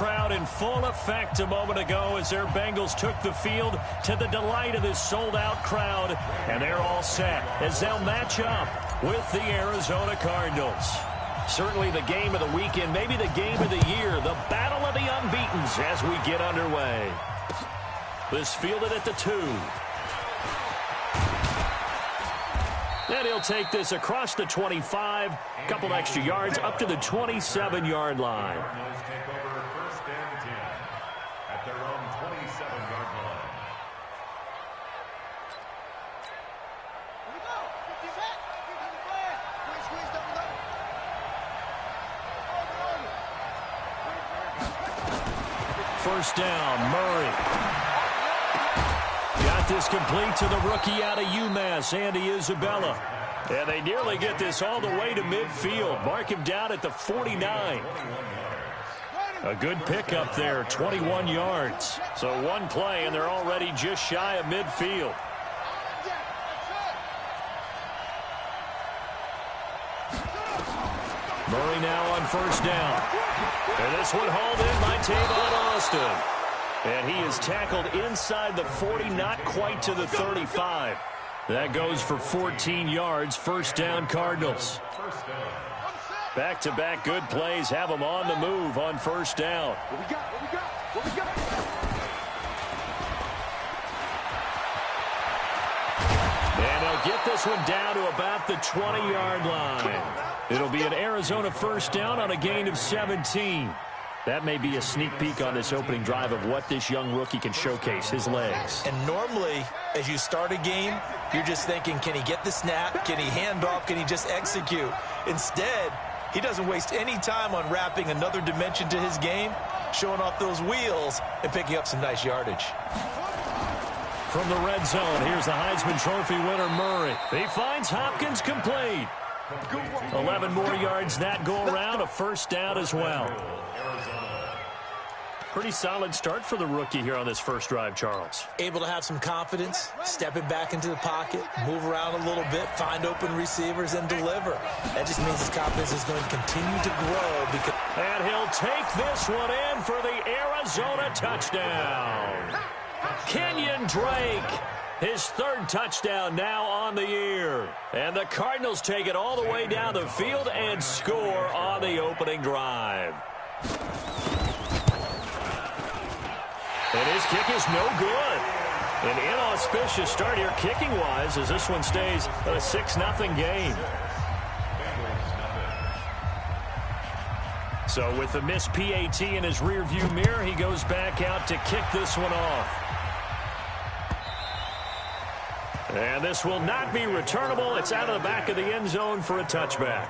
crowd in full effect a moment ago as their Bengals took the field to the delight of this sold-out crowd. And they're all set as they'll match up with the Arizona Cardinals. Certainly the game of the weekend, maybe the game of the year, the battle of the unbeatens as we get underway. This fielded at the 2. And he'll take this across the 25, couple extra yards up to the 27-yard line. Take over first and 10 at their own 27-yard line. Here we go. Set. Squeeze down low. First down, Murray. Got this complete to the rookie out of UMass, Andy Isabella. And they nearly get this all the way to midfield. Mark him down at the 49. A good pickup there, 21 yards. So one play, and they're already just shy of midfield. Murray now on first down. And this one hauled in by Tavon Austin. And he is tackled inside the 40, not quite to the 35. That goes for 14 yards, first down Cardinals. Back-to-back good plays have them on the move on first down. What we got? And they'll get this one down to about the 20-yard line. It'll be an Arizona first down on a gain of 17. That may be a sneak peek on this opening drive of what this young rookie can showcase, his legs. And normally, as you start a game, you're just thinking, can he get the snap? Can he hand off? Can he just execute? Instead, he doesn't waste any time on wrapping another dimension to his game, showing off those wheels, and picking up some nice yardage. From the red zone, here's the Heisman Trophy winner, Murray. He finds Hopkins complete. 11 more yards that go around, a first down as well. Pretty solid start for the rookie here on this first drive, Charles. Able to have some confidence, stepping back into the pocket, move around a little bit, find open receivers, and deliver. That just means his confidence is going to continue to grow. And he'll take this one in for the Arizona touchdown. Kenyon Drake, his third touchdown now on the year. And the Cardinals take it all the way down the field and score on the opening drive. And his kick is no good. An inauspicious start here kicking-wise as this one stays a 6-0 game. So with the missed PAT in his rearview mirror, he goes back out to kick this one off. And this will not be returnable. It's out of the back of the end zone for a touchback.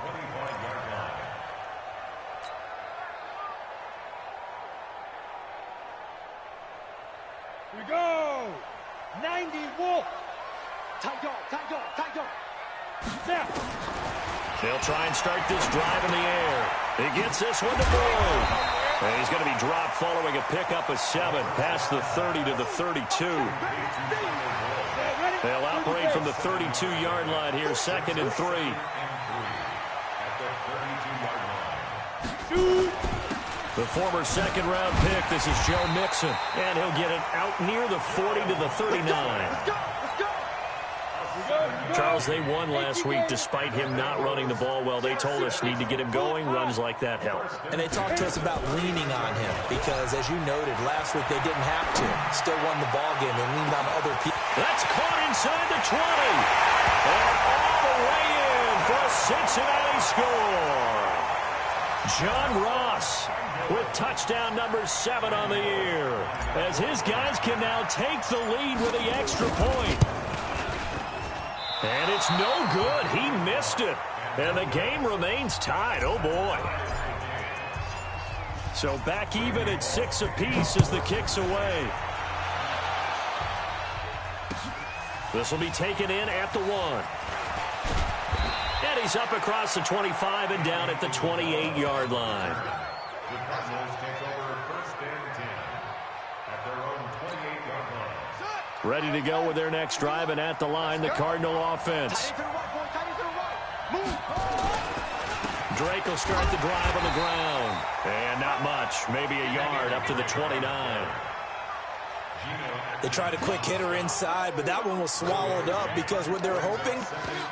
Here we go. 90 Wolf. Tight dog. Snap. They'll try and start this drive in the air. He gets this one to Boyd. And he's going to be dropped following a pickup of 7 past the 30 to the 32. They'll operate from the 32-yard line here, 2nd and 3. The former second-round pick, this is Joe Mixon. And he'll get it out near the 40 to the 39. Charles, they won last week despite him not running the ball well. They told us need to get him going. Runs like that help. And they talked to us about leaning on him because, as you noted, last week they didn't have to. Still won the ball game. They leaned on other people. That's caught inside the 20. And all the way in for a Cincinnati score. John Ross with touchdown number 7 on the year. As his guys can now take the lead with the extra point. And it's no good. He missed it. And the game remains tied. Oh, boy. So back even at 6 apiece as the kick's away. This will be taken in at the 1. And he's up across the 25 and down at the 28-yard line. The Cardinals take over first and 10 at their own 28-yard line. Ready to go with their next drive, and at the line, the Cardinal offense. Drake will start the drive on the ground. And not much, maybe a yard up to the 29. They tried a quick hitter inside, but that one was swallowed up because what they're hoping,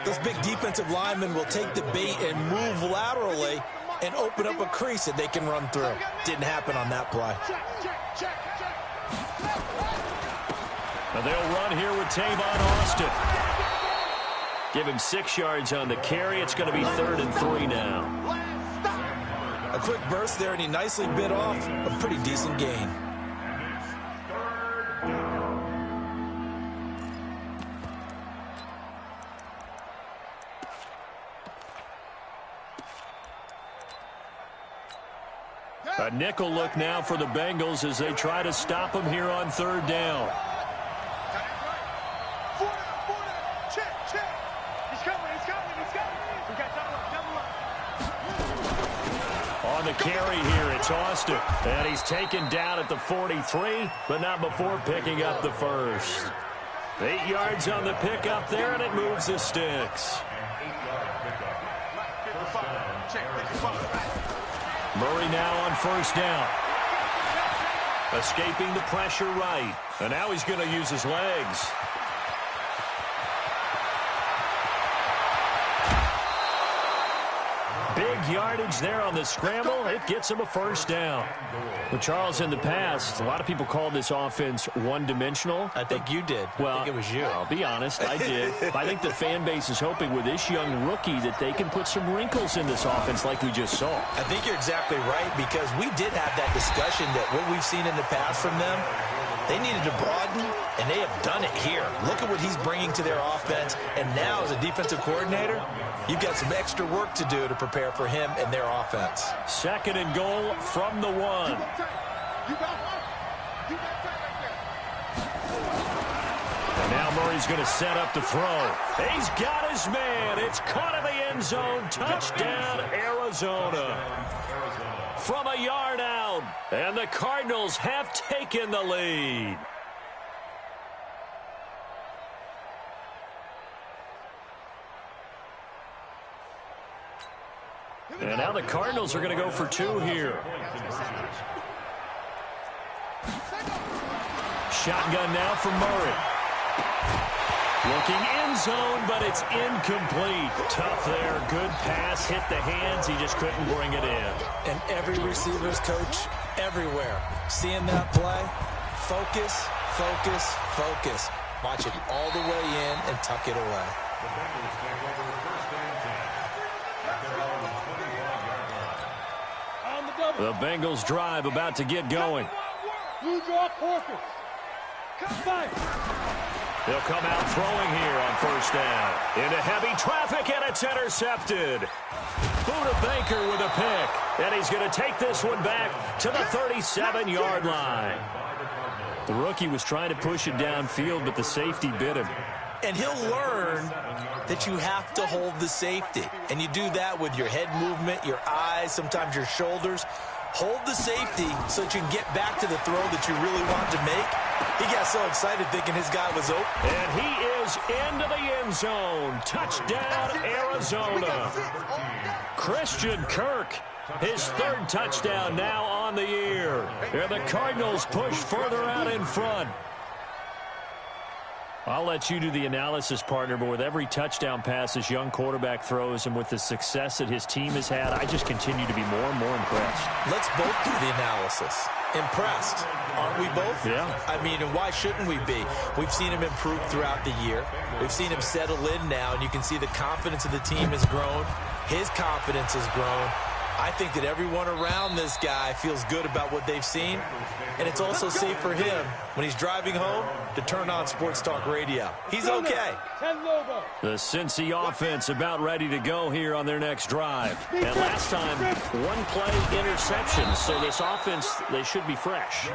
those big defensive linemen will take the bait and move laterally and open up a crease that they can run through. Didn't happen on that play. Now they'll run here with Tavon Austin. Give him 6 yards on the carry. It's going to be 3rd and 3 now. A quick burst there, and he nicely bit off a pretty decent gain. A nickel look now for the Bengals as they try to stop him here on 3rd down. On the carry here, it's Austin. And he's taken down at the 43, but not before picking up the first. 8 yards on the pickup there, and it moves the sticks. Murray now on 1st down. Escaping the pressure right. And now he's going to use his legs. Big yardage there on the scramble. It gets him a 1st down. Well, Charles, in the past, a lot of people called this offense one-dimensional. I think you did. Well, I think it was you. I'll be honest, I did. I think the fan base is hoping with this young rookie that they can put some wrinkles in this offense like we just saw. I think you're exactly right because we did have that discussion that what we've seen in the past from them, they needed to broaden, and they have done it here. Look at what he's bringing to their offense, and now as a defensive coordinator, you've got some extra work to do to prepare for him and their offense. 2nd and goal from the 1. And now Murray's going to set up to throw. He's got his man. It's caught in the end zone. Touchdown, Arizona. From a yard out. And the Cardinals have taken the lead. And now the Cardinals are going to go for 2 here. Shotgun now for Murray. Looking end zone, but it's incomplete. Tough there. Good pass. Hit the hands. He just couldn't bring it in. And every receiver's coach everywhere. Seeing that play, focus, focus, focus. Watch it all the way in and tuck it away. The Bengals drive about to get going. They'll come out throwing here on 1st down. Into heavy traffic, and it's intercepted. Buda Baker with a pick. And he's going to take this one back to the 37-yard line. The rookie was trying to push it downfield, but the safety bit him. And he'll learn that you have to hold the safety. And you do that with your head movement, your eyes, sometimes your shoulders. Hold the safety so that you can get back to the throw that you really want to make. He got so excited thinking his guy was open. And he is into the end zone. Touchdown, Arizona. Christian Kirk, his 3rd touchdown now on the year. And the Cardinals push further out in front. I'll let you do the analysis, partner, but with every touchdown pass this young quarterback throws and with the success that his team has had, I just continue to be more and more impressed. Let's both do the analysis. Impressed, aren't we both? Yeah. I mean, and why shouldn't we be? We've seen him improve throughout the year. We've seen him settle in now, and you can see the confidence of the team has grown. His confidence has grown. I think that everyone around this guy feels good about what they've seen, and it's also safe for him when he's driving home to turn on Sports Talk Radio. He's okay. The Cincy offense about ready to go here on their next drive. And last time, 1-play interception, so this offense, they should be fresh.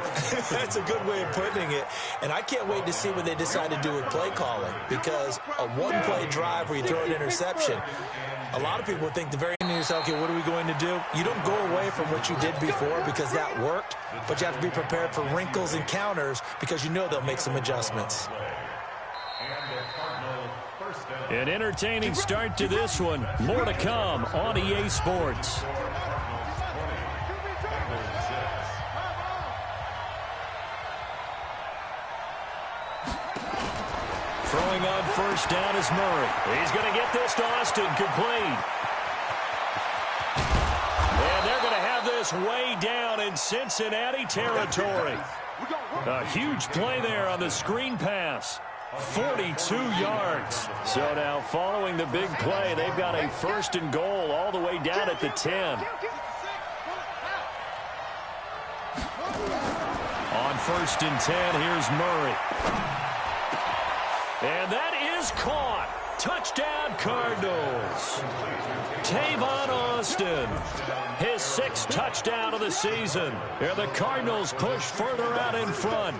That's a good way of putting it, and I can't wait to see what they decide to do with play calling, because a 1-play drive where you throw an interception, a lot of people think the very end of yourself, okay, what are we going to do? You don't go away from what you did before because that worked, but you have to be prepared for wrinkles and counters because you know they'll make some adjustments. And the Cardinal 1st down. An entertaining start to this one. More to come on EA Sports. Throwing on first down is Murray. He's going to get this to Austin, complete. And they're going to have this way down in Cincinnati territory. A huge play there on the screen pass. 42 yards. So now following the big play, they've got a first and goal all the way down at the 10. On first and 10, here's Murray. And that is caught. Touchdown, Cardinals. Tavon Austin, his 6th touchdown of the season. And the Cardinals push further out in front.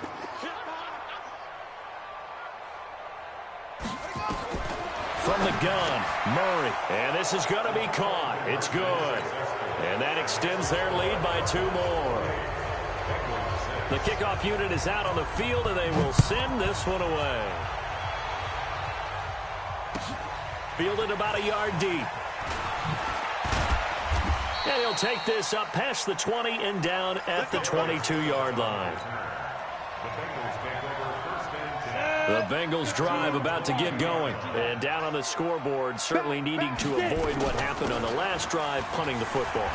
From the gun, Murray. And this is going to be caught. It's good. And that extends their lead by 2 more. The kickoff unit is out on the field, and they will send this one away. Fielded about a yard deep. And he'll take this up past the 20 and down at the 22-yard line. The Bengals drive about to get going. And down on the scoreboard, certainly needing to avoid what happened on the last drive, punting the football.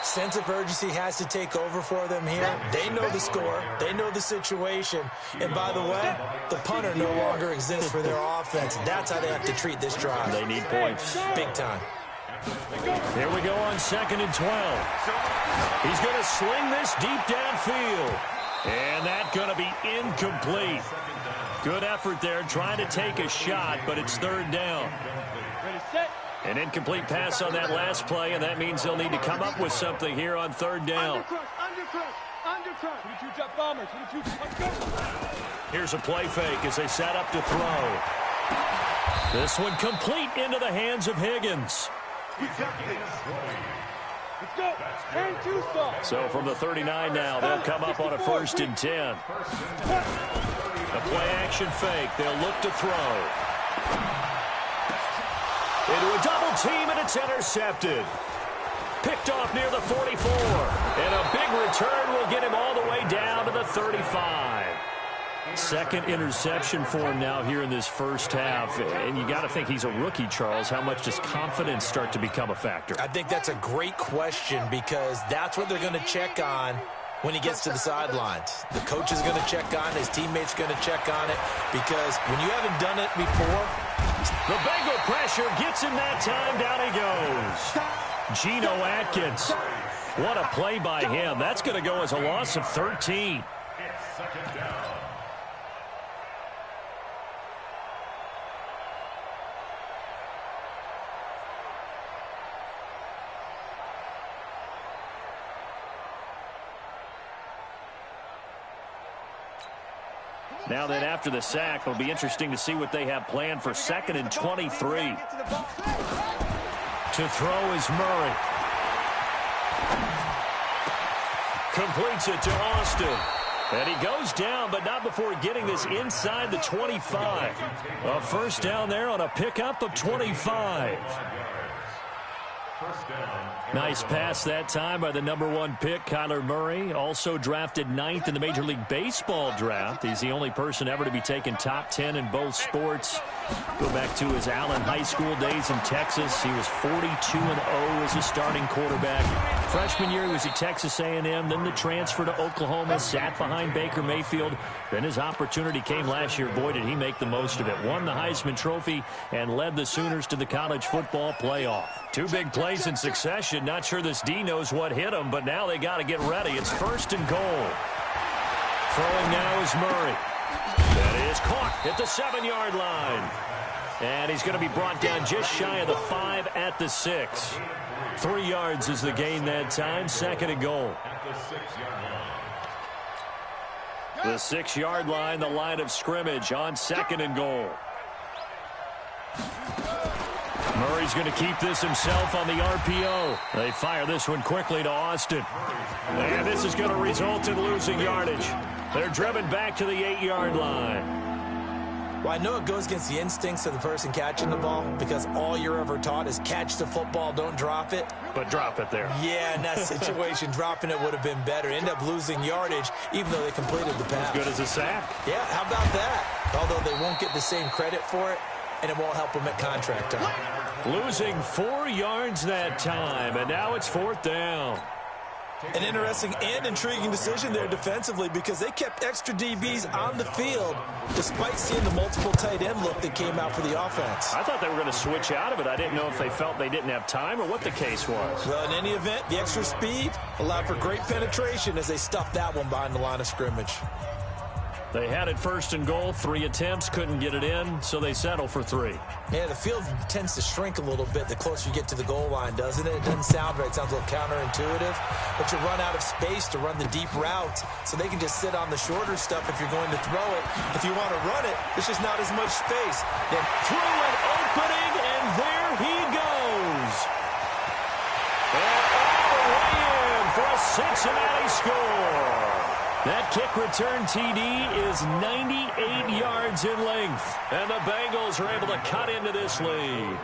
Sense of urgency has to take over for them here. They know the score. They know the situation. And by the way, the punter no longer exists for their offense. That's how they have to treat this drive. They need points. Big time. Here we go on 2nd and 12. He's going to sling this deep downfield. And that's going to be incomplete. Good effort there trying to take a shot, but it's 3rd down. An incomplete pass on that last play, and that means they'll need to come up with something here on 3rd down. Here's a play fake as they set up to throw. This one complete into the hands of Higgins. So from the 39 now, they'll come up on a 1st and 10. A play action fake. They'll look to throw. Into a double team, and it's intercepted. Picked off near the 44. And a big return will get him all the way down to the 35. 2nd interception for him now here in this first half. And you got to think he's a rookie, Charles. How much does confidence start to become a factor? I think that's a great question because that's what they're going to check on when he gets to the sidelines. The coach is going to check on it. His teammates going to check on it because when you haven't done it before. The Bengal pressure gets him that time. Down he goes. Geno Atkins. What a play by him. That's going to go as a loss of 13. Now then, after the sack, it'll be interesting to see what they have planned for 2nd and 23. To throw is Murray. Completes it to Austin. And he goes down, but not before getting this inside the 25. A 1st down there on a pickup of 25. Nice pass that time by the #1 pick, Kyler Murray. Also drafted 9th in the Major League Baseball draft. He's the only person ever to be taken top 10 in both sports. Go back to his Allen High School days in Texas. He was 42-0 as a starting quarterback. Freshman year, he was at Texas A&M. Then the transfer to Oklahoma, sat behind Baker Mayfield. Then his opportunity came last year. Boy, did he make the most of it. Won the Heisman Trophy and led the Sooners to the college football playoff. 2 big plays in succession. Not sure this D knows what hit him, but now they got to get ready. It's 1st and goal. Throwing now is Murray. That is caught at the 7-yard line. And he's going to be brought down just shy of the 5 at the 6. 3 yards is the gain that time. 2nd and goal. The 6-yard line, the line of scrimmage on 2nd and goal. Murray's going to keep this himself on the RPO. They fire this one quickly to Austin. And this is going to result in losing yardage. They're driven back to the 8-yard line. Well, I know it goes against the instincts of the person catching the ball because all you're ever taught is catch the football, don't drop it. But drop it there. Yeah, in that situation, dropping it would have been better. End up losing yardage, even though they completed the pass. As good as a sack. Yeah, how about that? Although they won't get the same credit for it, and it won't help them at contract time. Losing 4 yards that time, and now it's 4th down. An interesting and intriguing decision there defensively because they kept extra DBs on the field despite seeing the multiple tight end look that came out for the offense. I thought they were going to switch out of it. I didn't know if they felt they didn't have time or what the case was. Well, in any event, the extra speed allowed for great penetration as they stuffed that one behind the line of scrimmage. They had it 1st and goal, 3 attempts, couldn't get it in, so they settle for 3. Yeah, the field tends to shrink a little bit the closer you get to the goal line, doesn't it? It doesn't sound right. It sounds a little counterintuitive. But you run out of space to run the deep routes, so they can just sit on the shorter stuff if you're going to throw it. If you want to run it, there's just not as much space. Then through an opening, and there he goes. And all the way in for a Cincinnati score. That kick return TD is 98 yards in length. And the Bengals are able to cut into this lead.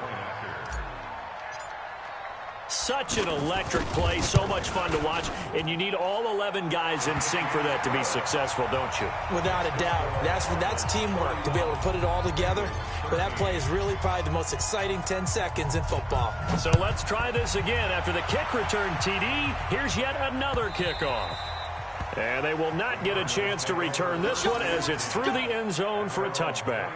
Such an electric play, so much fun to watch, and you need all 11 guys in sync for that to be successful, don't you? Without a doubt. That's teamwork, to be able to put it all together. But that play is really probably the most exciting 10 seconds in football. So let's try this again. After the kick return TD, here's yet another kickoff. And they will not get a chance to return this one as it's through the end zone for a touchback.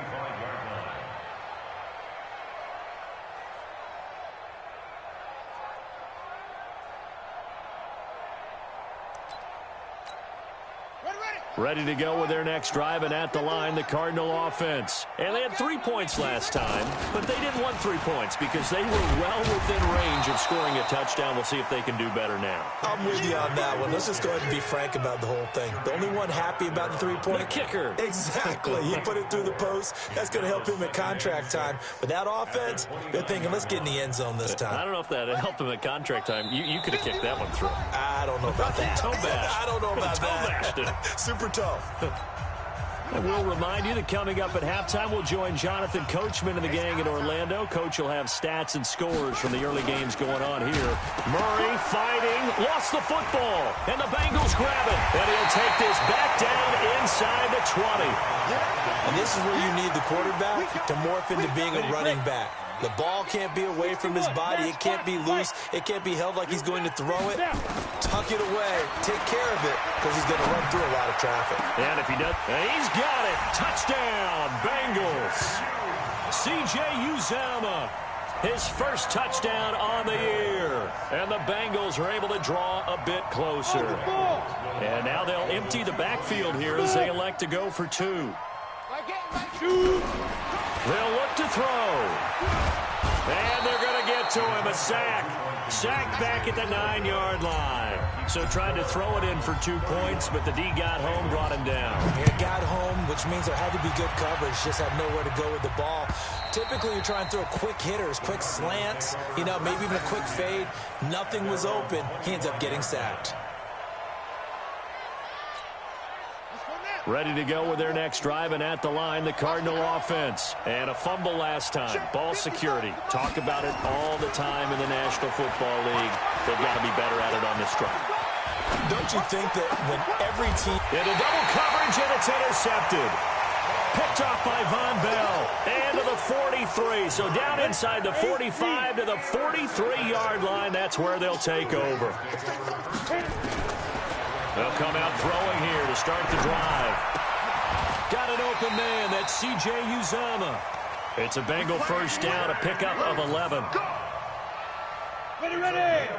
Ready to go with their next drive, and at the line, the Cardinal offense. And they had 3 points last time, but they didn't want 3 points because they were well within range of scoring a touchdown. We'll see if they can do better now. I'm with you on that one. Let's just go ahead and be frank about the whole thing. The only one happy about the 3-point. The kicker. Exactly. He put it through the post. That's going to help him at contract time. But that offense, they're thinking, let's get in the end zone this time. I don't know if that helped him at contract time. You could have kicked that one through. I don't know about that. I don't know about that. Super tough. And we'll remind you that coming up at halftime, we'll join Jonathan Coachman and the gang in Orlando. Coach will have stats and scores from the early games going on here. Murray fighting, lost the football, and the Bengals grab it. And he'll take this back down inside the 20. And this is where you need the quarterback to morph into being a running back. The ball can't be away from his body. It can't be loose. It can't be held like he's going to throw it. Tuck it away. Take care of it because he's going to run through a lot of traffic. And if he does, he's got it. Touchdown, Bengals. C.J. Uzomah, his first touchdown on the year. And the Bengals are able to draw a bit closer. And now they'll empty the backfield here as they elect to go for 2. They'll look to throw. And they're going to get to him. A sack. Sack back at the 9-yard line. So tried to throw it in for 2 points, but the D got home, brought him down. He got home, which means there had to be good coverage. Just had nowhere to go with the ball. Typically, you try and throw quick hitters, quick slants, maybe even a quick fade. Nothing was open. He ends up getting sacked. Ready to go with their next drive, and at the line, the Cardinal offense. And a fumble last time. Ball security. Talk about it all the time in the National Football League. They've got to be better at it on this drive. Don't you think that when every team... Into double coverage, and it's intercepted. Picked off by Von Bell. And to the 43. So down inside the 45 to the 43-yard line. That's where they'll take over. They'll come out throwing here to start the drive. Got an open man. That's C.J. Uzomah. It's a Bengal first down, a pickup of 11. Ready.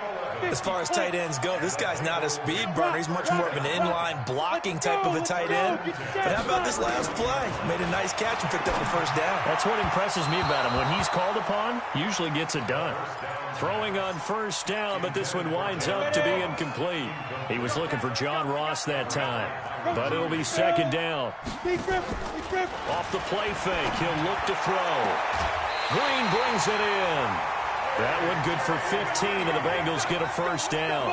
As far as tight ends go, this guy's not a speed burner. He's much more of an inline blocking type of a tight end. But how about this last play? Made a nice catch and picked up the first down. That's what impresses me about him. When he's called upon, usually gets it done. Throwing on first down, but this one winds up to be incomplete. He was looking for John Ross that time, but it'll be second down. Off the play fake, he'll look to throw. Green brings it in. That one good for 15, and the Bengals get a first down.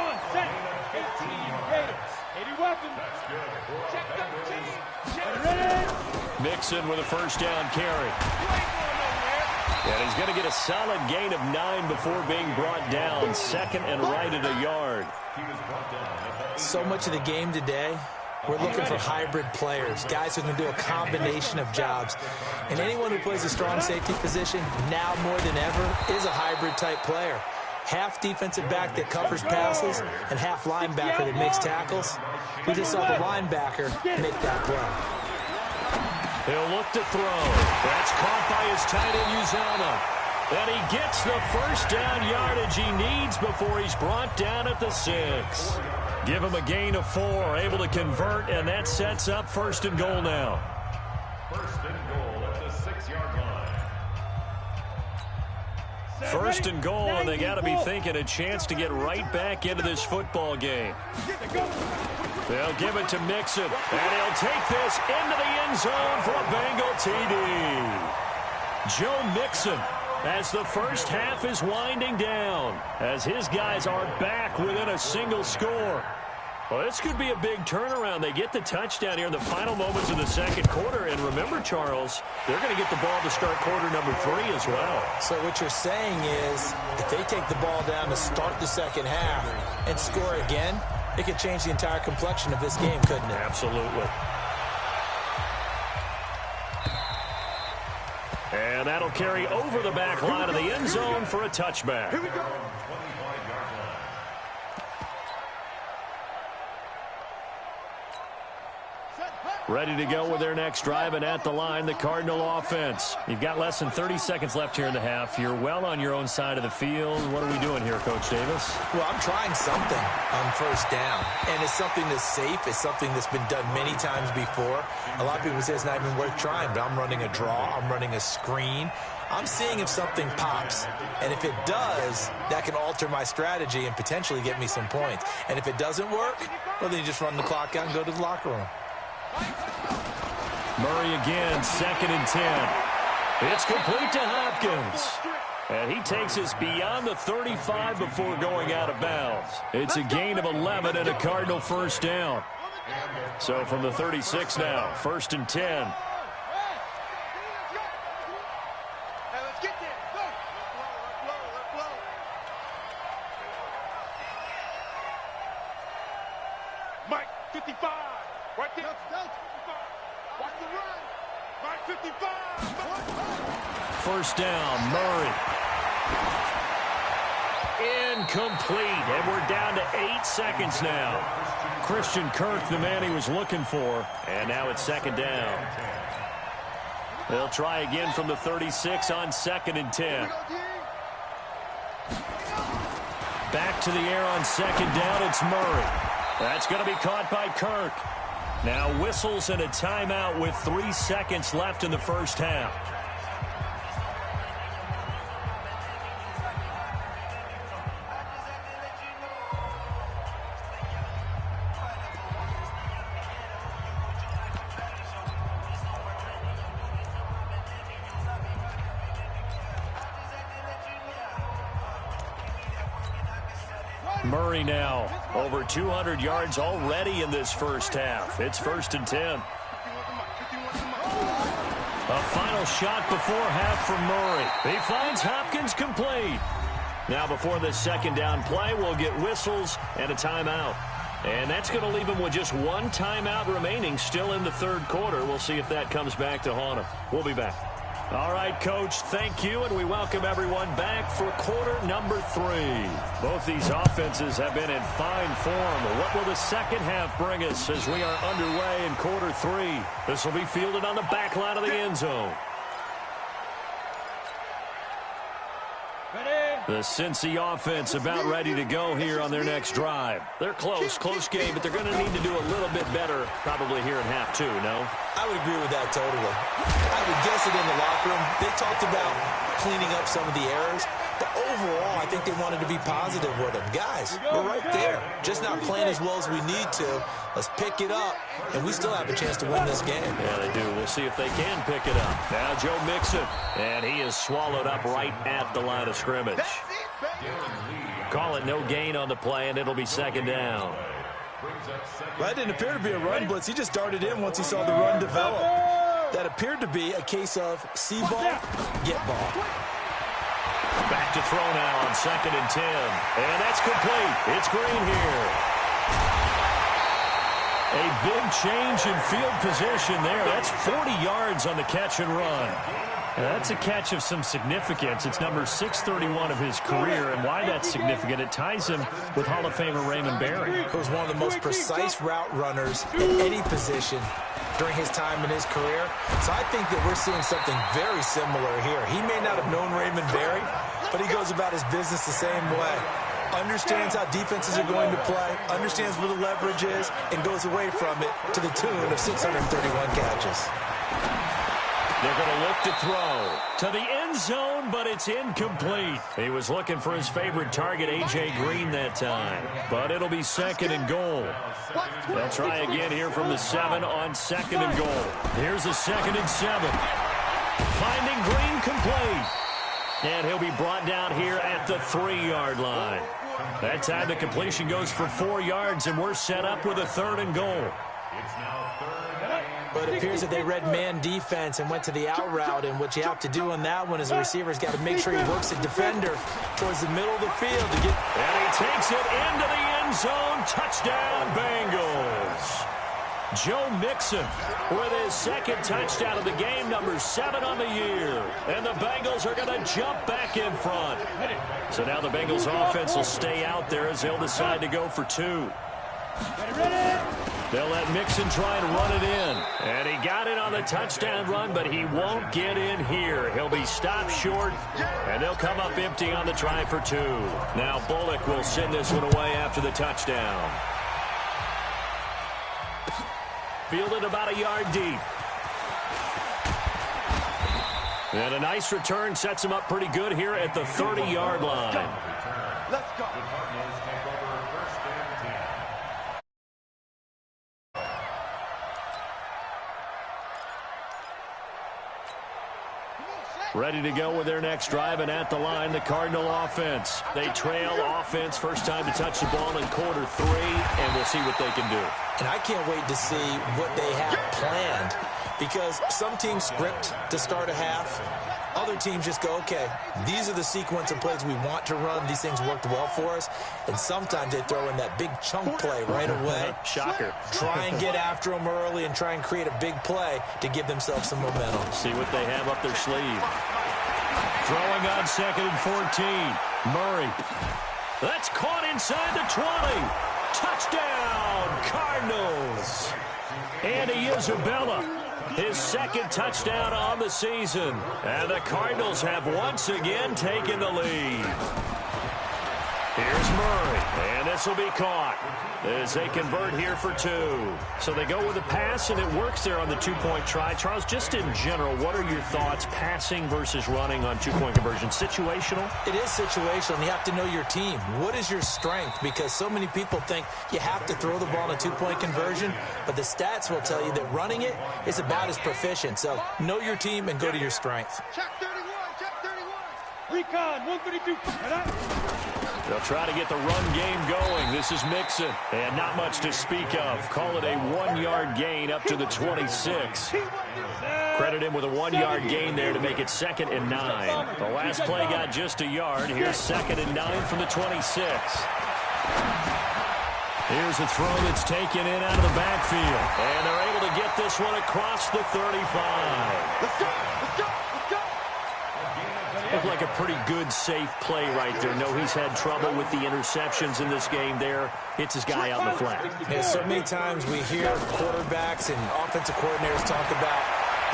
Mixon with a first down carry. And he's going to get a solid gain of 9 before being brought down. Second and right at a yard. So much of the game today, we're looking for hybrid players, guys who can do a combination of jobs. And anyone who plays a strong safety position, now more than ever, is a hybrid-type player. Half defensive back that covers passes and half linebacker that makes tackles. We just saw the linebacker make that play. He'll look to throw. That's caught by his tight end, Uzama. And he gets the first down yardage he needs before he's brought down at the 6. Give him a gain of 4, able to convert, and that sets up first and goal now. First and goal at the 6-yard line. First and goal, and they got to be thinking a chance to get right back into this football game. They'll give it to Mixon, and he'll take this into the end zone for a Bengal TD. Joe Mixon, as the first half is winding down, as his guys are back within a single score. Well, this could be a big turnaround. They get the touchdown here in the final moments of the second quarter. And remember, Charles, they're going to get the ball to start quarter number 3 as well. So what you're saying is if they take the ball down to start the second half and score again, it could change the entire complexion of this game, couldn't it? Absolutely. And that'll carry over the back line of the end zone for a touchback. Here we go. Ready to go with their next drive, and at the line, the Cardinal offense. You've got less than 30 seconds left here in the half. You're well on your own side of the field. What are we doing here, Coach Davis? Well, I'm trying something on first down, and it's something that's safe. It's something that's been done many times before. A lot of people say it's not even worth trying, but I'm running a draw. I'm running a screen. I'm seeing if something pops, and if it does, that can alter my strategy and potentially get me some points. And if it doesn't work, well, then you just run the clock out and go to the locker room. Murray again, 2nd and 10. It's complete to Hopkins. And he takes us beyond the 35 before going out of bounds. It's a gain of 11 and a Cardinal first down. So from the 36 now, 1st and 10. Mike, 55. Right there. Watch the run. Mike, 55. First down, Murray. Incomplete, and we're down to 8 seconds now. Christian Kirk, the man he was looking for, and now it's 2nd down. They'll try again from the 36 on 2nd and 10. Back to the air on 2nd down, it's Murray. That's going to be caught by Kirk. Now whistles and a timeout with 3 seconds left in the first half. Murray now over 200 yards already in this first half. It's 1st and 10. A final shot before half from Murray. He finds Hopkins complete. Now before this 2nd down play, we'll get whistles and a timeout. And that's going to leave him with just 1 timeout remaining still in the 3rd quarter. We'll see if that comes back to haunt him. We'll be back. All right, Coach, thank you, and we welcome everyone back for quarter number 3. Both these offenses have been in fine form. What will the second half bring us as we are underway in quarter 3? This will be fielded on the back line of the end zone. The Cincy offense about ready to go here on their next drive. They're close game, but they're going to need to do a little bit better probably here in half 2, no? I would agree with that totally. I would guess it in the locker room. They talked about cleaning up some of the errors, but overall, I think they wanted to be positive with them. Guys, we're right there. Just not playing as well as we need to. Let's pick it up, and we still have a chance to win this game. Yeah, they do. We'll see if they can pick it up. Now Joe Mixon, and he is swallowed up right at the line of scrimmage. Call it no gain on the play, and it'll be 2nd down. Well, that didn't appear to be a run blitz. He just darted in once he saw the run develop. That appeared to be a case of see ball, get ball. Back to throw now on 2nd and 10. And that's complete. It's Green here. A big change in field position there. That's 40 yards on the catch and run. Now, that's a catch of some significance. It's number 631 of his career, and why that's significant, it ties him with Hall of Famer Raymond Berry. He was one of the most precise route runners in any position during his time in his career. So I think that we're seeing something very similar here. He may not have known Raymond Berry, but he goes about his business the same way. Understands how defenses are going to play, understands where the leverage is, and goes away from it to the tune of 631 catches. They're going to look to throw to the end zone, but it's incomplete. He was looking for his favorite target, A.J. Green, that time. But it'll be 2nd and goal. They'll try again here from the 7 on 2nd and goal. Here's a 2nd and 7. Finding Green complete. And he'll be brought down here at the 3-yard line. That time the completion goes for 4 yards, and we're set up with a 3rd and goal. But it appears that they read man defense and went to the out route, and what you have to do on that one is the receiver's got to make sure he works the defender towards the middle of the field to get. And he takes it into the end zone. Touchdown, Bengals. Joe Mixon with his 2nd touchdown of the game, number 7 on the year. And the Bengals are going to jump back in front. So now the Bengals offense will stay out there as they'll decide to go for 2. They'll let Mixon try and run it in. And he got it on the touchdown run, but he won't get in here. He'll be stopped short, and they'll come up empty on the try for 2. Now Bullock will send this one away after the touchdown. Fielded about a yard deep. And a nice return sets him up pretty good here at the 30-yard line. Let's go. Ready to go with their next drive, and at the line, the Cardinal offense. They trail offense, first time to touch the ball in quarter 3, and we'll see what they can do. And I can't wait to see what they have planned, because some teams script to start a half. Other teams just go, okay, these are the sequence of plays we want to run. These things worked well for us. And sometimes they throw in that big chunk play right away. Shocker. Try and get after them early and try and create a big play to give themselves some momentum. See what they have up their sleeve. Throwing on 2nd and 14. Murray. That's caught inside the 20. Touchdown, Cardinals. Andy Isabella. His 2nd touchdown on the season. And the Cardinals have once again taken the lead. Here's Murray, and this will be caught as they convert here for 2. So they go with a pass, and it works there on the 2-point try. Charles, just in general, what are your thoughts passing versus running on 2-point conversion? Situational? It is situational, and you have to know your team. What is your strength? Because so many people think you have to throw the ball in a 2-point conversion, but the stats will tell you that running it is about as proficient. So know your team and go to your strength. Check 31, check 31. Recon, 132. They'll try to get the run game going. This is Mixon. And not much to speak of. Call it a 1-yard gain up to the 26. Credit him with a 1-yard gain there to make it 2nd and 9. The last play got just a yard. Here's 2nd and 9 from the 26. Here's a throw that's taken in out of the backfield. And they're able to get this one across the 35. Let's go, let's go, let's go. Looked like a pretty good, safe play right there. No, he's had trouble with the interceptions in this game there. Hits his guy out in the flat. Yeah, so many times we hear quarterbacks and offensive coordinators talk about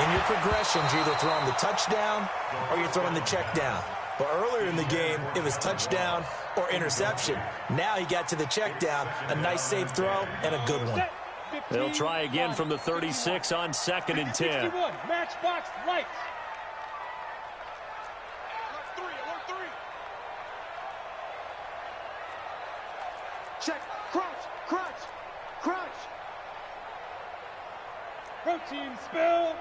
in your progressions, you're either throwing the touchdown or you're throwing the check down. But earlier in the game, it was touchdown or interception. Now he got to the check down, a nice safe throw, and a good one. They'll try again from the 36 on 2nd and 10. Matchbox lights. Check, crunch, crunch, crunch. Protein spill.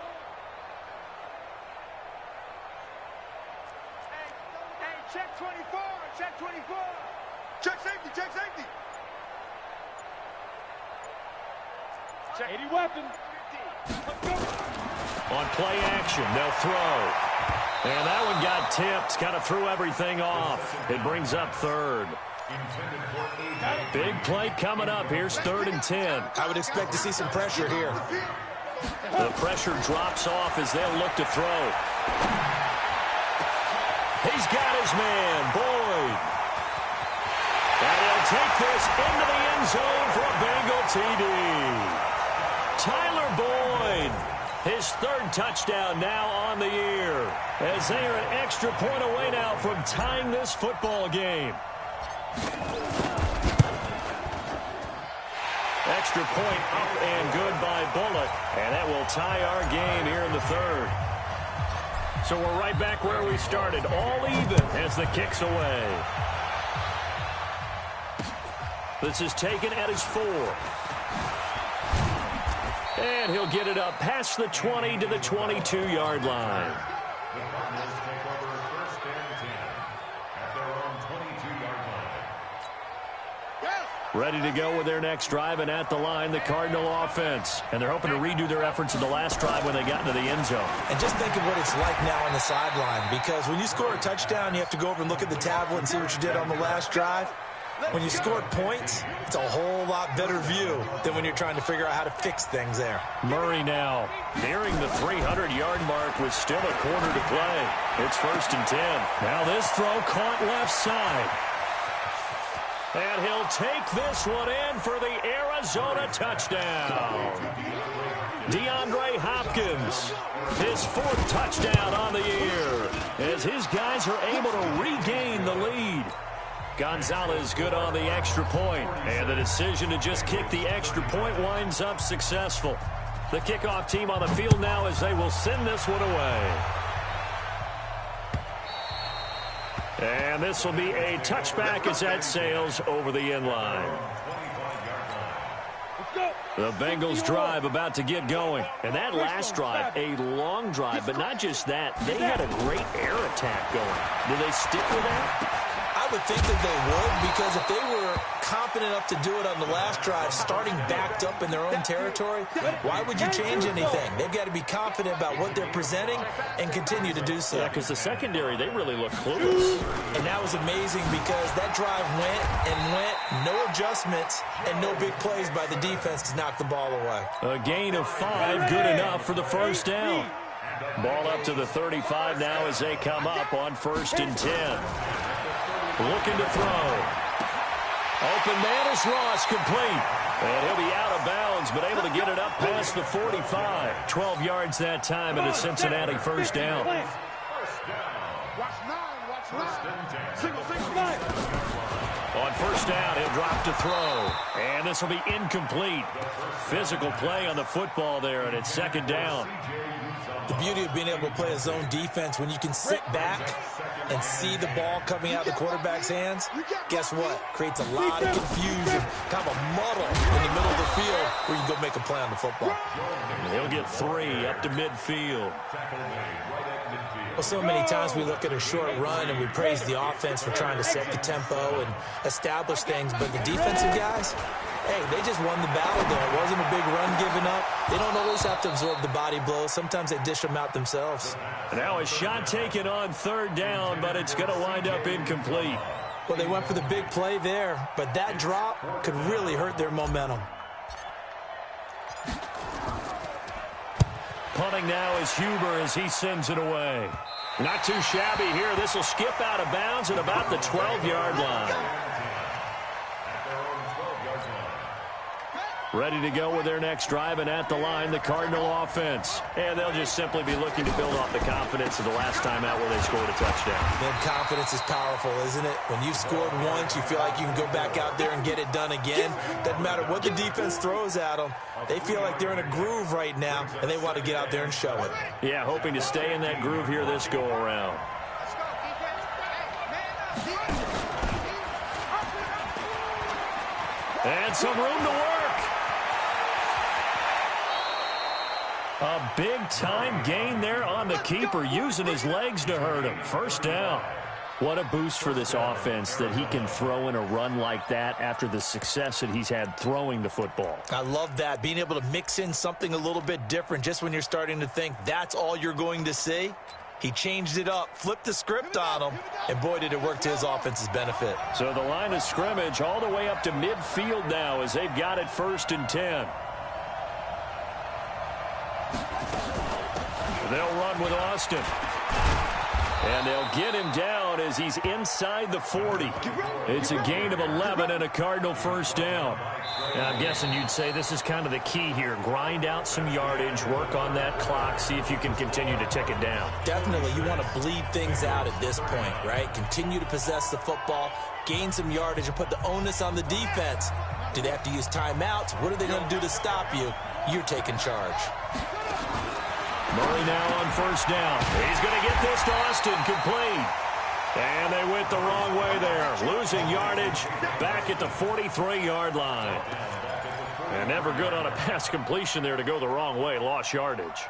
Hey, check 24, check 24. Check safety, check safety. Check 80 weapons. Let's go. On play action, they'll throw. And that one got tipped, kind of threw everything off. It brings up third. Big play coming up. Here's 3rd and 10. I would expect to see some pressure here. The pressure drops off as they'll look to throw. He's got his man, Boyd. And he'll take this into the end zone for a Bengal TD. Tyler Boyd, his 3rd touchdown now on the year, as they are an extra point away now from tying this football game. Extra point up and good by Bullock, and that will tie our game here in the 3rd. So we're right back where we started, all even as the kick's away. This is taken at his 4. And he'll get it up past the 20 to the 22-yard line. The Cardinals take over 1st and 10 at their own 22-yard line. Ready to go with their next drive, and at the line, the Cardinal offense. And they're hoping to redo their efforts in the last drive when they got into the end zone. And just think of what it's like now on the sideline, because when you score a touchdown, you have to go over and look at the tablet and see what you did on the last drive. When you score points, it's a whole lot better view than when you're trying to figure out how to fix things there. Murray now nearing the 300-yard mark with still a quarter to play. It's 1st and 10. Now this throw caught left side. And he'll take this one in for the Arizona touchdown. DeAndre Hopkins, his 4th touchdown on the year, as his guys are able to regain the lead. Gonzalez good on the extra point, and the decision to just kick the extra point winds up successful. The kickoff team on the field now as they will send this one away. And this will be a touchback as that sails over the end line. The Bengals drive about to get going. And that last drive, a long drive, but not just that. They had a great air attack going. Do they stick with that? I would think that they would, because if they were confident enough to do it on the last drive, starting backed up in their own territory, why would you change anything? They've got to be confident about what they're presenting and continue to do so. Yeah, because the secondary, they really look clueless. And that was amazing because that drive went and went, no adjustments, and no big plays by the defense to knock the ball away. A gain of 5, good enough for the 1st down. Ball up to the 35 now as they come up on 1st and 10. Looking to throw. Open man is Ross, complete. And he'll be out of bounds, but able to get it up past the 45. 12 yards that time, and a Cincinnati 1st down. Watch 9. Single, 9. On 1st down, he'll drop to throw. And this will be incomplete. Physical play on the football there, and it's 2nd down. The beauty of being able to play a zone defense, when you can sit back and see the ball coming out of the quarterback's hands, guess what? Creates a lot of confusion, kind of a muddle in the middle of the field where you can go make a play on the football. And he'll get 3 up to midfield. Well, so many times we look at a short run and we praise the offense for trying to set the tempo and establish things, but the defensive guys, hey, they just won the battle there. It wasn't a big run given up. They don't always have to absorb the body blows. Sometimes they dish them out themselves. Now a shot taken on 3rd down, but it's going to wind up incomplete. Well, they went for the big play there, but that drop could really hurt their momentum. Punting now is Huber as he sends it away. Not too shabby here. This will skip out of bounds at about the 12-yard line. Ready to go with their next drive, and at the line, the Cardinal offense. And they'll just simply be looking to build off the confidence of the last time out where they scored a touchdown. Man, confidence is powerful, isn't it? When you've scored once, you feel like you can go back out there and get it done again. Doesn't matter what the defense throws at them. They feel like they're in a groove right now, and they want to get out there and show it. Yeah, hoping to stay in that groove here this go-around. And some room to work. A big-time gain there on the keeper, using his legs to hurt him. 1st down. What a boost for this offense that he can throw in a run like that after the success that he's had throwing the football. I love that, being able to mix in something a little bit different just when you're starting to think that's all you're going to see. He changed it up, flipped the script on him, and boy, did it work to his offense's benefit. So the line of scrimmage all the way up to midfield now as they've got it 1st and 10. They'll run with Austin. And they'll get him down as he's inside the 40. It's a gain of 11 and a Cardinal first down. Now, I'm guessing you'd say this is kind of the key here. Grind out some yardage, work on that clock, see if you can continue to tick it down. Definitely, you want to bleed things out at this point, right? Continue to possess the football, gain some yardage, and put the onus on the defense. Do they have to use timeouts? What are they going to do to stop you? You're taking charge. Murray now on first down. He's going to get this to Austin, complete. And they went the wrong way there. Losing yardage back at the 43-yard line. And never good on a pass completion there to go the wrong way. Lost yardage.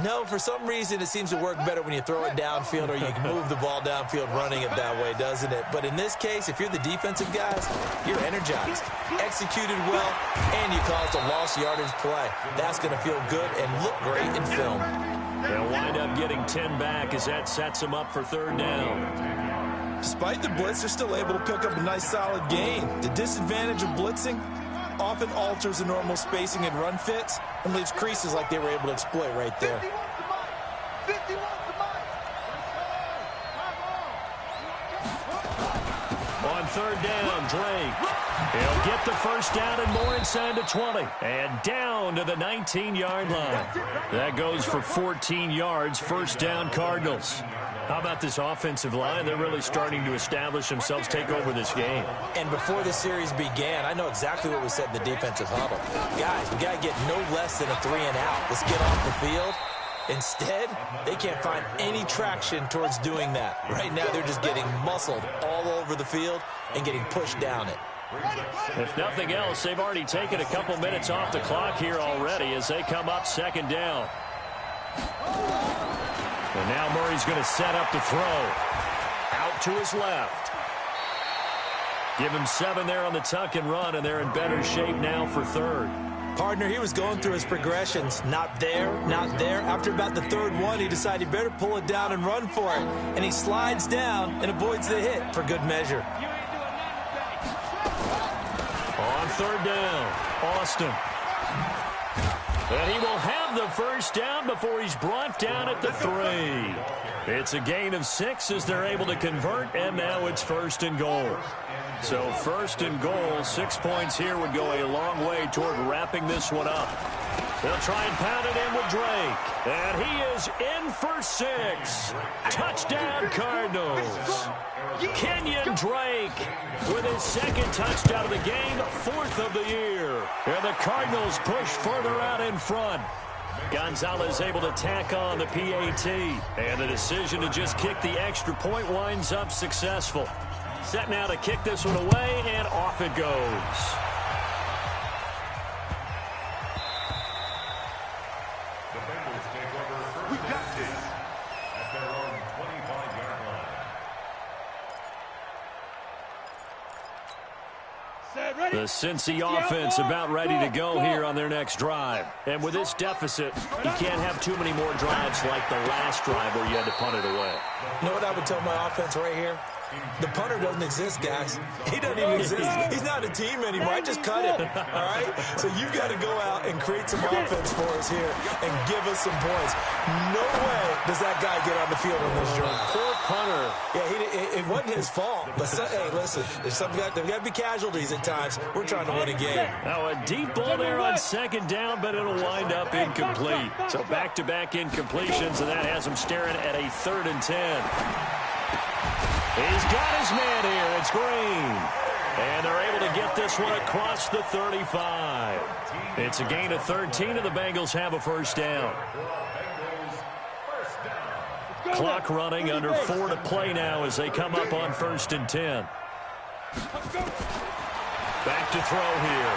No, for some reason it seems to work better when you throw it downfield or you can move the ball downfield running it that way, doesn't it? But in this case, if you're the defensive guys, you're energized, executed well, and you caused a lost yardage play. That's going to feel good and look great in film. They'll wind up getting 10 back as that sets them up for 3rd down. Despite the blitz, they're still able to pick up a nice solid gain. The disadvantage of blitzing often alters the normal spacing and run fits and leaves creases like they were able to exploit right there. On 3rd down, Drake. He'll get the first down and more inside the 20. And down to the 19-yard line. That goes for 14 yards. First down, Cardinals. How about this offensive line? They're really starting to establish themselves, take over this game. And before the series began, I know exactly what we said in the defensive huddle. Guys, we got to get no less than a 3-and-out. Let's get off the field. Instead, they can't find any traction towards doing that. Right now, they're just getting muscled all over the field and getting pushed down it. If nothing else, they've already taken a couple minutes off the clock here already as they come up 2nd down. And now Murray's going to set up to throw. Out to his left. Give him 7 there on the tuck and run, and they're in better shape now for 3rd. Partner, he was going through his progressions. Not there, not there. After about the 3rd one, he decided he better pull it down and run for it. And he slides down and avoids the hit for good measure. On 3rd down, Austin. And he will have the first down before he's brought down at the 3. It's a gain of 6 as they're able to convert, and now it's 1st and goal. So 1st and goal, 6 points here would go a long way toward wrapping this one up. They'll try and pound it in with Drake. And he is in for 6. Touchdown, Cardinals. Kenyon Drake with his 2nd touchdown of the game, 4th of the year. And the Cardinals push further out in front. Gonzalez able to tack on the PAT. And the decision to just kick the extra point winds up successful. Set now to kick this one away, and off it goes. The Bengals take over 1st and 10 at their own 25-yard line. The Cincy offense about ready to go here on their next drive. And with this deficit, you can't have too many more drives like the last drive where you had to punt it away. You know what I would tell my offense right here? The punter doesn't exist, guys. He doesn't even exist. He's not a team anymore. I just cut him, all right? So you've got to go out and create some offense for us here and give us some points. No way does that guy get on the field on this drive. Poor punter. Yeah, it wasn't his fault. But, hey, listen, there's got to be casualties at times. We're trying to win a game. Now a deep ball there on 2nd down, but it'll wind up incomplete. So back-to-back incompletions, and that has him staring at a 3rd and 10. He's got his man here. It's Green. And they're able to get this one across the 35. It's a gain of 13, and the Bengals have a first down. Clock running, under 4 to play now as they come up on 1st and 10. Back to throw here.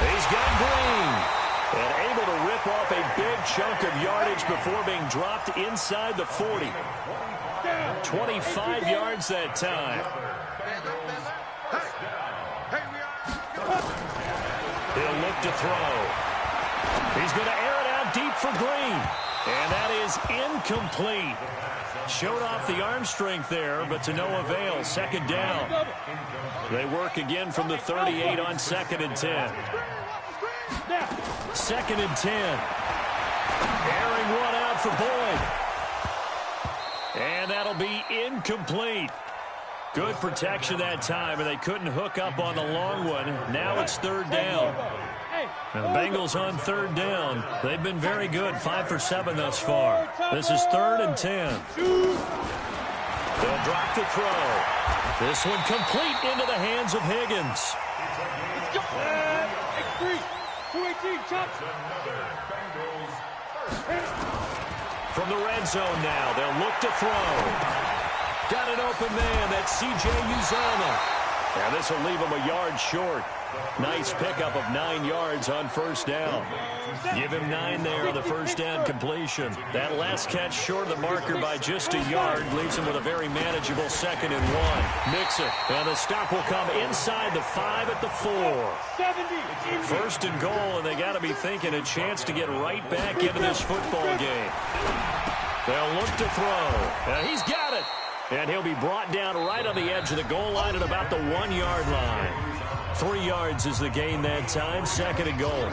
He's got Green. And able to rip off a big chunk of yardage before being dropped inside the 40. down. 25 yards that time. He'll look to throw. He's going to air it out deep for Green. And that is incomplete. Showed off the arm strength there, but to no avail. Second down. They work again from the 38 on 2nd and 10. 2nd and 10. Airing one out for Boyd. And that'll be incomplete. Good protection that time, and they couldn't hook up on the long one. Now it's 3rd down. And the Bengals on 3rd down. They've been very good, 5 for 7 thus far. This is 3rd and 10. They'll drop the throw. This one complete into the hands of Higgins. From the red zone now, they'll look to throw. Got an open man. That's C.J. Uzomah. And this will leave him a yard short. Nice pickup of 9 yards on 1st down. Give him 9 there on the 1st down completion. That last catch short of the marker by just a yard leaves him with a very manageable 2nd and 1. Mixon. And the stop will come inside the 5 at the 4. 1st and goal, and they got to be thinking a chance to get right back into this football game. They'll look to throw. And he's got it. And he'll be brought down right on the edge of the goal line at about the 1-yard line. 3 yards is the gain that time. 2nd and goal.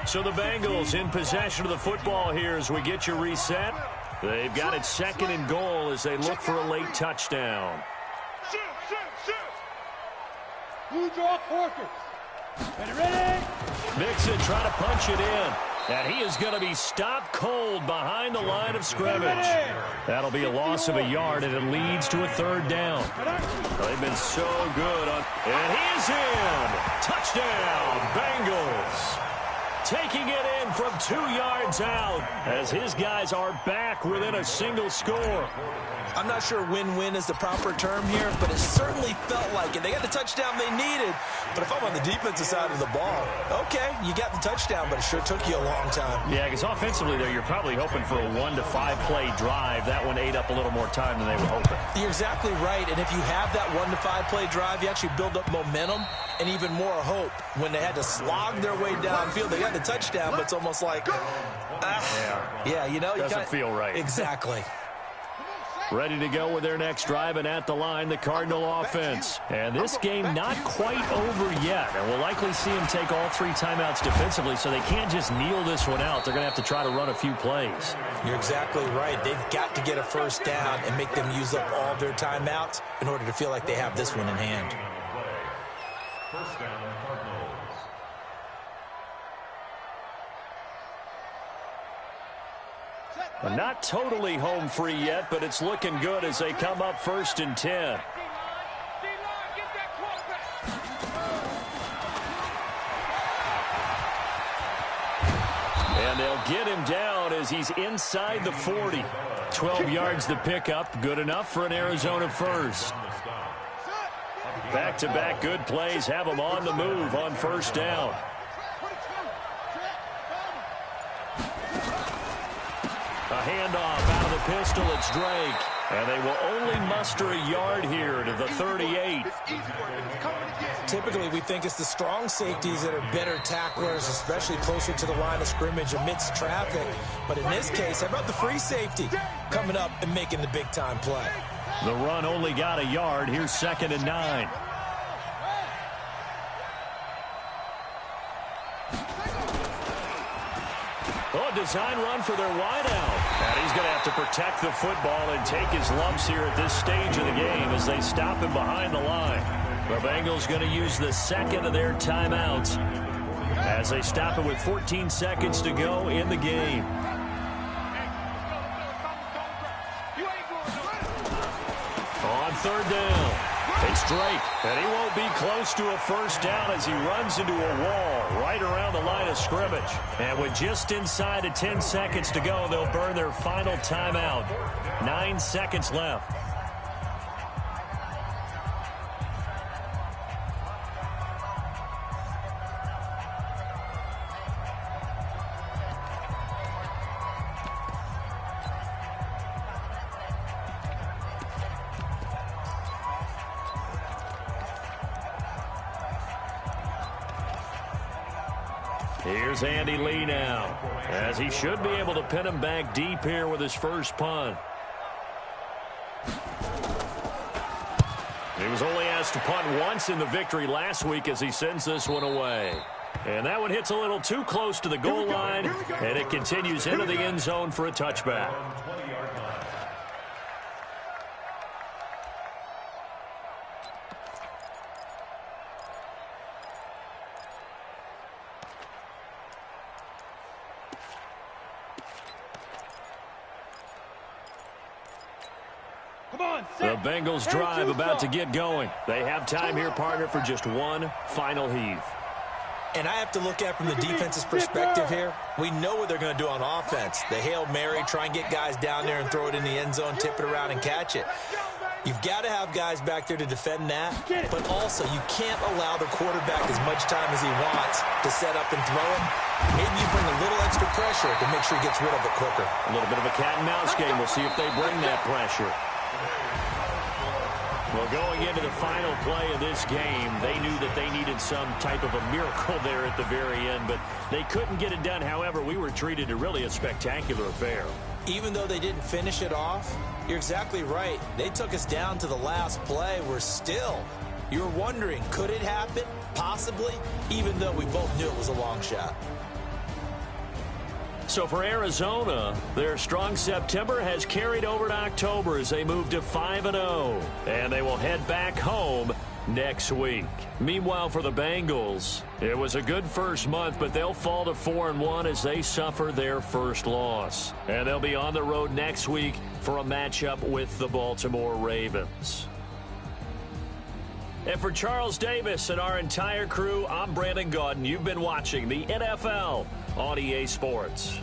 So the Bengals in possession of the football here as we get you reset. They've got it 2nd and goal as they look for a late touchdown. Blue draw Corker. Ready? Mixon trying to punch it in. And he is going to be stopped cold behind the line of scrimmage. That'll be a loss of a yard, and it leads to a 3rd down. They've been so good on. And he is in. Touchdown, Bengals. Taking it in from 2 yards out as his guys are back within a single score. I'm not sure win-win is the proper term here, but it certainly felt like it. They got the touchdown they needed, but if I'm on the defensive side of the ball, okay, you got the touchdown, but it sure took you a long time. Yeah, because offensively there, you're probably hoping for a 1 to 5 play drive. That one ate up a little more time than they were hoping. You're exactly right, and if you have that 1 to 5 play drive, you actually build up momentum and even more hope. When they had to slog their way downfield, they got the touchdown, but it's almost like, yeah, you know, doesn't feel right. Exactly. Ready to go with their next drive, and at the line, the Cardinal offense. And this game not quite over yet. And we'll likely see them take all 3 timeouts defensively, so they can't just kneel this one out. They're going to have to try to run a few plays. You're exactly right. They've got to get a 1st down and make them use up all their timeouts in order to feel like they have this one in hand. 1st down, Cardinals. Not totally home free yet, but it's looking good as they come up 1st and 10. And they'll get him down as he's inside the 40. 12 yards the pickup, good enough for an Arizona 1st. Back-to-back good plays have them on the move on 1st down. A handoff out of the pistol, it's Drake. And they will only muster a yard here to the 38. Typically, we think it's the strong safeties that are better tacklers, especially closer to the line of scrimmage amidst traffic. But in this case, how about the free safety coming up and making the big-time play? The run only got a yard. Here's 2nd and 9. Oh, design run for their wideout. And he's going to have to protect the football and take his lumps here at this stage of the game as they stop him behind the line. The Bengals going to use the 2nd of their timeouts as they stop it with 14 seconds to go in the game. On 3rd down, it's Drake, and he won't be close to a 1st down as he runs into a wall right around the line of scrimmage. And with just inside of 10 seconds to go, they'll burn their final timeout. 9 seconds left. Here's Andy Lee now, as he should be able to pin him back deep here with his first punt. He was only asked to punt once in the victory last week as he sends this one away. And that one hits a little too close to the goal line, and it continues into the end zone for a touchback. The Bengals drive about to get going. They have time here, partner, for just one final heave. And I have to look at from the defense's perspective here. We know what they're going to do on offense. The Hail Mary, try and get guys down there and throw it in the end zone, tip it around and catch it. You've got to have guys back there to defend that, but also you can't allow the quarterback as much time as he wants to set up and throw it. Maybe you bring a little extra pressure to make sure he gets rid of it quicker. A little bit of a cat and mouse game. We'll see if they bring that pressure. Well, going into the final play of this game, they knew that they needed some type of a miracle there at the very end, but they couldn't get it done. However, we were treated to really a spectacular affair. Even though they didn't finish it off, you're exactly right. They took us down to the last play. We're still, you're wondering, could it happen? Possibly, even though we both knew it was a long shot. So for Arizona, their strong September has carried over to October as they move to 5-0. And they will head back home next week. Meanwhile, for the Bengals, it was a good first month, but they'll fall to 4-1 as they suffer their first loss. And they'll be on the road next week for a matchup with the Baltimore Ravens. And for Charles Davis and our entire crew, I'm Brandon Gaudin. You've been watching the NFL on EA Sports.